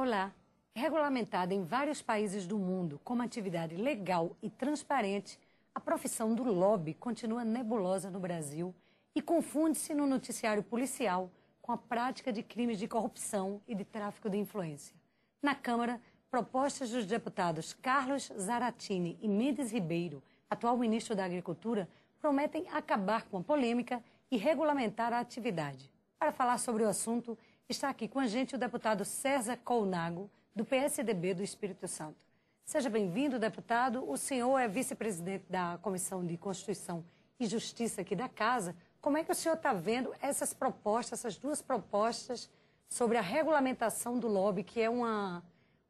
Olá. Regulamentada em vários países do mundo como atividade legal e transparente, a profissão do lobby continua nebulosa no Brasil e confunde-se no noticiário policial com a prática de crimes de corrupção e de tráfico de influência. Na Câmara, propostas dos deputados Carlos Zaratini e Mendes Ribeiro, atual ministro da Agricultura, prometem acabar com a polêmica e regulamentar a atividade. Para falar sobre o assunto, está aqui com a gente o deputado César Colnago, do PSDB do Espírito Santo. Seja bem-vindo, deputado. O senhor é vice-presidente da Comissão de Constituição e Justiça aqui da Casa. Como é que o senhor está vendo essas propostas, essas duas propostas sobre a regulamentação do lobby, que é uma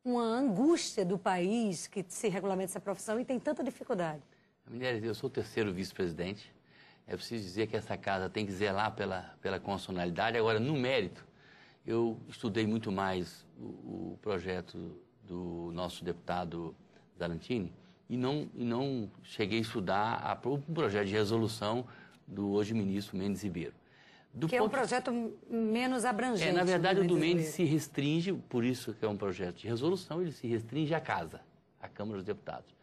angústia do país que se regulamenta essa profissão e tem tanta dificuldade? Minério, eu sou o terceiro vice-presidente. É preciso dizer que essa casa tem que zelar pela constitucionalidade. Agora, no mérito, eu estudei muito mais o projeto do nosso deputado Zaratini e não cheguei a estudar o projeto de resolução do hoje ministro Mendes Ribeiro. Que é um projeto menos abrangente. Na verdade, o do Mendes se restringe, por isso que é um projeto de resolução, ele se restringe à casa, à Câmara dos Deputados.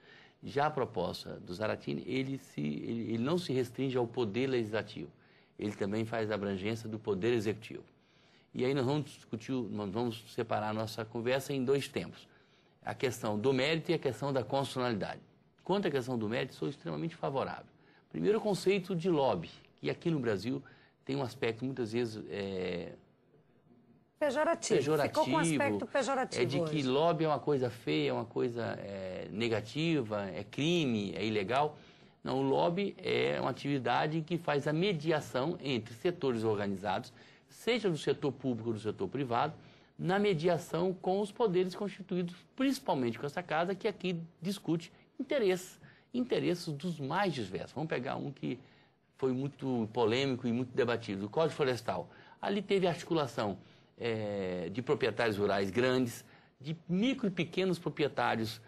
Já a proposta do Zaratini, ele não se restringe ao Poder Legislativo, ele também faz a abrangência do Poder Executivo. E aí nós vamos discutir, nós vamos separar a nossa conversa em dois tempos. A questão do mérito e a questão da constitucionalidade. Quanto à questão do mérito, sou extremamente favorável. Primeiro, o conceito de lobby, que aqui no Brasil tem um aspecto muitas vezes pejorativo. Ficou com um aspecto pejorativo de que lobby é uma coisa feia, é uma coisa negativa, é crime, é ilegal. Não, o lobby é uma atividade que faz a mediação entre setores organizados, seja do setor público ou do setor privado, na mediação com os poderes constituídos, principalmente com essa casa, que aqui discute interesses dos mais diversos. Vamos pegar um que foi muito polêmico e muito debatido, o Código Florestal. Ali teve articulação de proprietários rurais grandes, de micro e pequenos proprietários.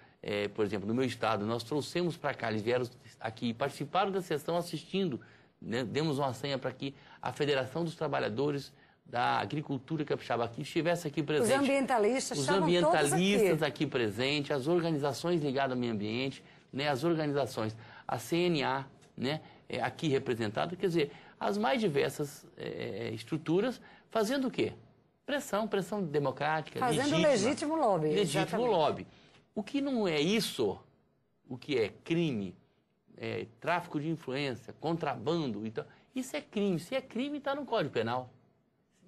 Por exemplo, no meu estado, nós trouxemos para cá, eles vieram aqui, participaram da sessão assistindo, né, demos uma senha para que a Federação dos Trabalhadores da Agricultura Capixaba aqui estivesse aqui presente. Os ambientalistas aqui presentes, as organizações ligadas ao meio ambiente, né, as organizações, a CNA, né, aqui representada, quer dizer, as mais diversas estruturas, fazendo o quê? Pressão democrática, fazendo legítimo lobby. Legítimo lobby. O que não é isso, o que é crime, tráfico de influência, contrabando, então, isso é crime. Se é crime, está no Código Penal.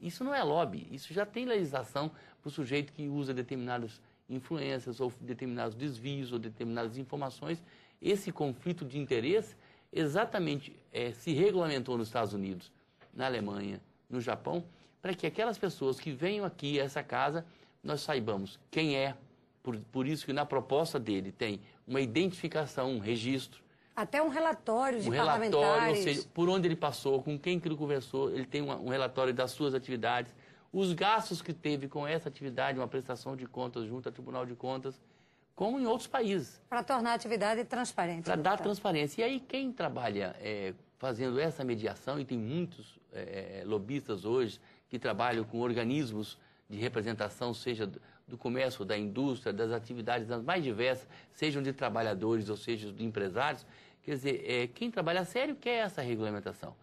Isso não é lobby, isso já tem legislação para o sujeito que usa determinadas influências ou determinados desvios ou determinadas informações. Esse conflito de interesse exatamente se regulamentou nos Estados Unidos, na Alemanha, no Japão, para que aquelas pessoas que venham aqui a essa casa, nós saibamos quem é. Por isso que na proposta dele tem uma identificação, um registro. Até um relatório de parlamentares. Relatório, ou seja, por onde ele passou, com quem que ele conversou, ele tem um relatório das suas atividades, os gastos que teve com essa atividade, uma prestação de contas junto ao Tribunal de Contas, como em outros países. Para tornar a atividade transparente. Para dar transparência. E aí quem trabalha fazendo essa mediação, e tem muitos lobistas hoje que trabalham com organismos de representação, seja do comércio, da indústria, das atividades das mais diversas, sejam de trabalhadores ou sejam de empresários. Quer dizer, quem trabalha a sério quer essa regulamentação.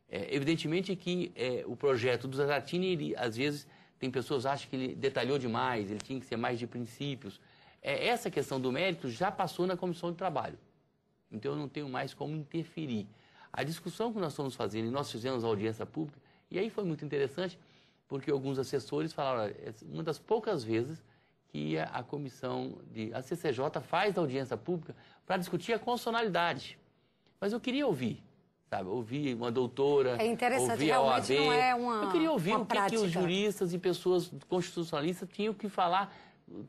Evidentemente que o projeto do Zaratini, ele, às vezes, tem pessoas que acham que ele detalhou demais, ele tinha que ser mais de princípios. Essa questão do mérito já passou na Comissão de Trabalho. Então, eu não tenho mais como interferir. A discussão que nós estamos fazendo, e nós fizemos a audiência pública, e aí foi muito interessante, porque alguns assessores falaram, uma das poucas vezes que a CCJ faz audiência pública para discutir a constitucionalidade. Mas eu queria ouvir, sabe? Ouvir uma doutora, ouvir a OAB. Não é eu queria ouvir o que os juristas e pessoas constitucionalistas tinham que falar,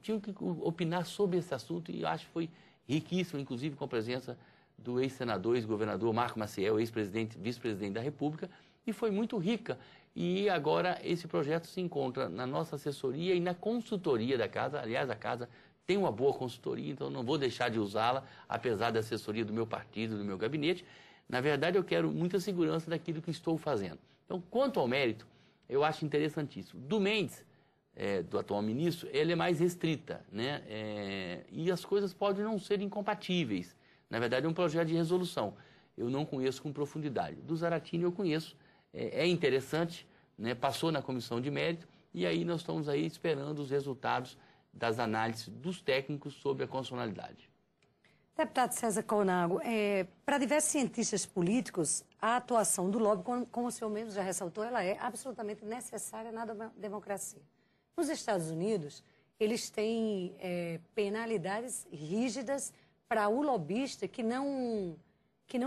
tinham que opinar sobre esse assunto, e eu acho que foi riquíssimo, inclusive com a presença do ex-senador, ex-governador Marco Maciel, ex-presidente, vice-presidente da República, e foi muito rica. E agora esse projeto se encontra na nossa assessoria e na consultoria da casa. Aliás, a casa tem uma boa consultoria, então não vou deixar de usá-la, apesar da assessoria do meu partido, do meu gabinete. Na verdade, eu quero muita segurança daquilo que estou fazendo. Então, quanto ao mérito, eu acho interessantíssimo. Do Mendes, do atual ministro, ela é mais restrita, né? E as coisas podem não ser incompatíveis. Na verdade, é um projeto de resolução. Eu não conheço com profundidade. Do Zaratini eu conheço, é interessante, né? Passou na comissão de mérito e aí nós estamos aí esperando os resultados das análises dos técnicos sobre a constitucionalidade. Deputado César Colnago, para diversos cientistas políticos, a atuação do lobby, como o senhor mesmo já ressaltou, ela é absolutamente necessária na democracia. Nos Estados Unidos, eles têm penalidades rígidas para o lobista que não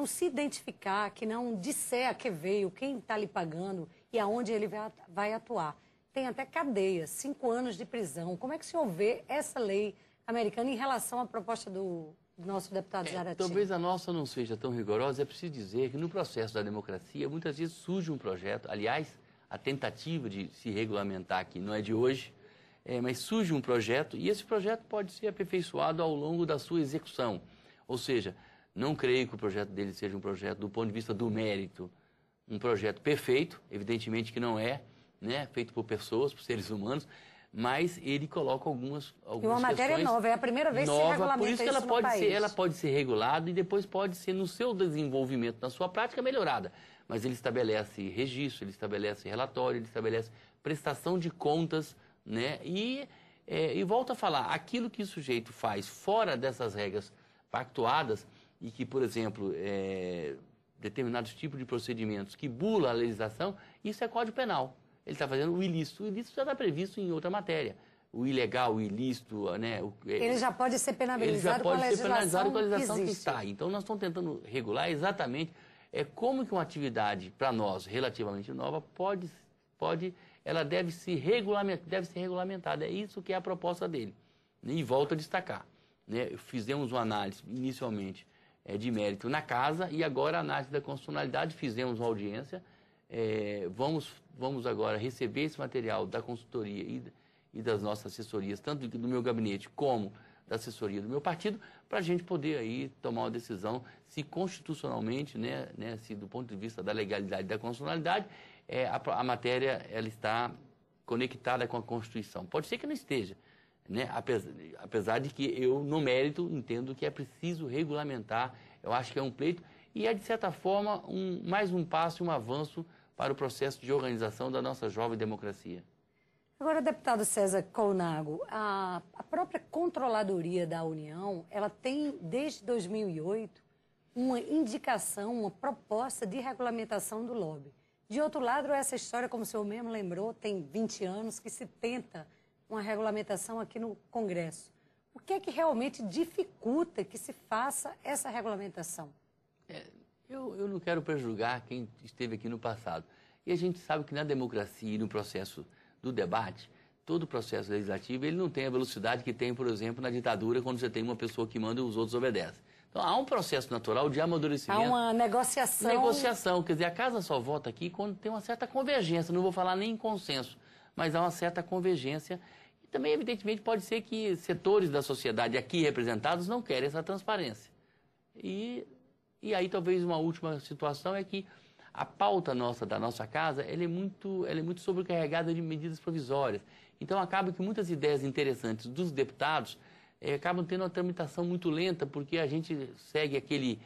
se identificar, que não disser a que veio, quem está lhe pagando e aonde ele vai atuar. Tem até cadeia, 5 anos de prisão. Como é que o senhor vê essa lei americana em relação à proposta do nosso deputado Zaratini? Talvez a nossa não seja tão rigorosa. É preciso dizer que no processo da democracia, muitas vezes surge um projeto, aliás, a tentativa de se regulamentar aqui não é de hoje, mas surge um projeto e esse projeto pode ser aperfeiçoado ao longo da sua execução. Ou seja, não creio que o projeto dele seja um projeto do ponto de vista do mérito, um projeto perfeito, evidentemente que não é, né, feito por pessoas, por seres humanos, mas ele coloca algumas e uma matéria nova, é a primeira vez que se regulamenta por isso que ela pode ser regulada e depois pode ser, no seu desenvolvimento, na sua prática, melhorada. Mas ele estabelece registro, ele estabelece relatório, ele estabelece prestação de contas, né? E volto a falar, aquilo que o sujeito faz fora dessas regras pactuadas e que, por exemplo, determinados tipos de procedimentos que bula a legislação, isso é Código Penal. Ele está fazendo o ilícito. O ilícito já está previsto em outra matéria. O ilegal, o ilícito, né? Ele já pode ser penalizado com a legislação que está. Então, nós estamos tentando regular exatamente como que uma atividade, para nós, relativamente nova, ela deve ser regulamentada. É isso que é a proposta dele. E volto a destacar, né? Fizemos uma análise, inicialmente, de mérito na casa e agora a análise da constitucionalidade, fizemos uma audiência. Vamos agora receber esse material da consultoria e das nossas assessorias, tanto do meu gabinete como da assessoria do meu partido, para a gente poder aí tomar uma decisão se constitucionalmente, né, se do ponto de vista da legalidade e da constitucionalidade, a matéria ela está conectada com a Constituição. Pode ser que não esteja, né, apesar de que eu, no mérito, entendo que é preciso regulamentar. Eu acho que é um pleito e é, de certa forma, mais um passo e um avanço para o processo de organização da nossa jovem democracia. Agora, deputado César Colnago, a própria Controladoria da União, ela tem, desde 2008, uma indicação, uma proposta de regulamentação do lobby. De outro lado, essa história, como o senhor mesmo lembrou, tem 20 anos que se tenta uma regulamentação aqui no Congresso. O que é que realmente dificulta que se faça essa regulamentação? Eu não quero prejudicar quem esteve aqui no passado. E a gente sabe que na democracia e no processo do debate, todo o processo legislativo, ele não tem a velocidade que tem, por exemplo, na ditadura, quando você tem uma pessoa que manda e os outros obedecem. Então, há um processo natural de amadurecimento. Há uma negociação. Negociação, quer dizer, a casa só vota aqui quando tem uma certa convergência, não vou falar nem em consenso, mas há uma certa convergência. E também, evidentemente, pode ser que setores da sociedade aqui representados não querem essa transparência. E aí, talvez, uma última situação é que a pauta da nossa casa, ela é muito sobrecarregada de medidas provisórias. Então, acaba que muitas ideias interessantes dos deputados acabam tendo uma tramitação muito lenta, porque a gente segue aquele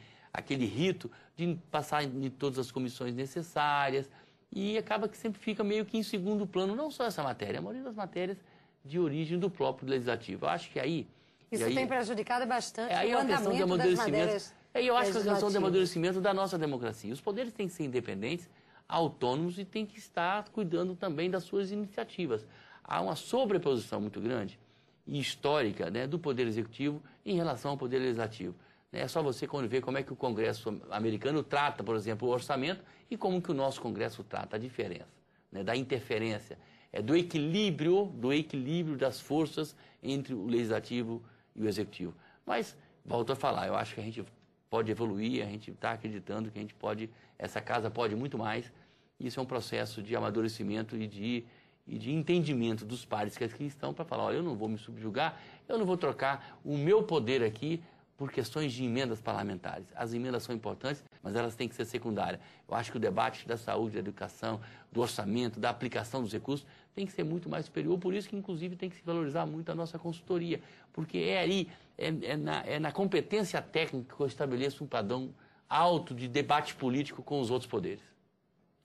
rito de passar em todas as comissões necessárias e acaba que sempre fica meio que em segundo plano, não só essa matéria, a maioria das matérias de origem do próprio legislativo. Eu acho que aí... Isso tem prejudicado bastante o andamento das matérias. Eu acho que a questão do amadurecimento da nossa democracia. Os poderes têm que ser independentes, autônomos e têm que estar cuidando também das suas iniciativas. Há uma sobreposição muito grande e histórica, né, do Poder Executivo em relação ao Poder Legislativo. É só você ver como é que o Congresso americano trata, por exemplo, o orçamento e como que o nosso Congresso trata a diferença, né, da interferência, do equilíbrio das forças entre o Legislativo e o Executivo. Mas, volto a falar, eu acho que a gente pode evoluir, a gente está acreditando que a gente pode, essa casa pode muito mais. Isso é um processo de amadurecimento e de entendimento dos pares que aqui estão para falar, olha, eu não vou me subjugar, eu não vou trocar o meu poder aqui por questões de emendas parlamentares. As emendas são importantes, mas elas têm que ser secundárias. Eu acho que o debate da saúde, da educação, do orçamento, da aplicação dos recursos, tem que ser muito mais superior. Por isso que, inclusive, tem que se valorizar muito a nossa consultoria, porque é na competência técnica que eu estabeleço um padrão alto de debate político com os outros poderes.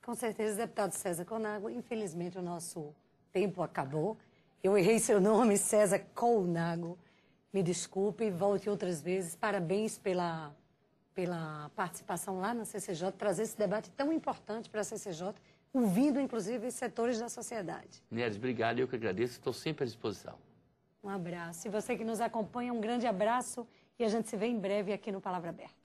Com certeza, deputado César Colnago. Infelizmente, o nosso tempo acabou. Eu errei seu nome, César Colnago. Me desculpe, volte outras vezes. Parabéns pela participação lá na CCJ, trazer esse debate tão importante para a CCJ, ouvindo, inclusive, setores da sociedade. Neres, obrigado. Eu que agradeço. Estou sempre à disposição. Um abraço. E você que nos acompanha, um grande abraço. E a gente se vê em breve aqui no Palavra Aberta.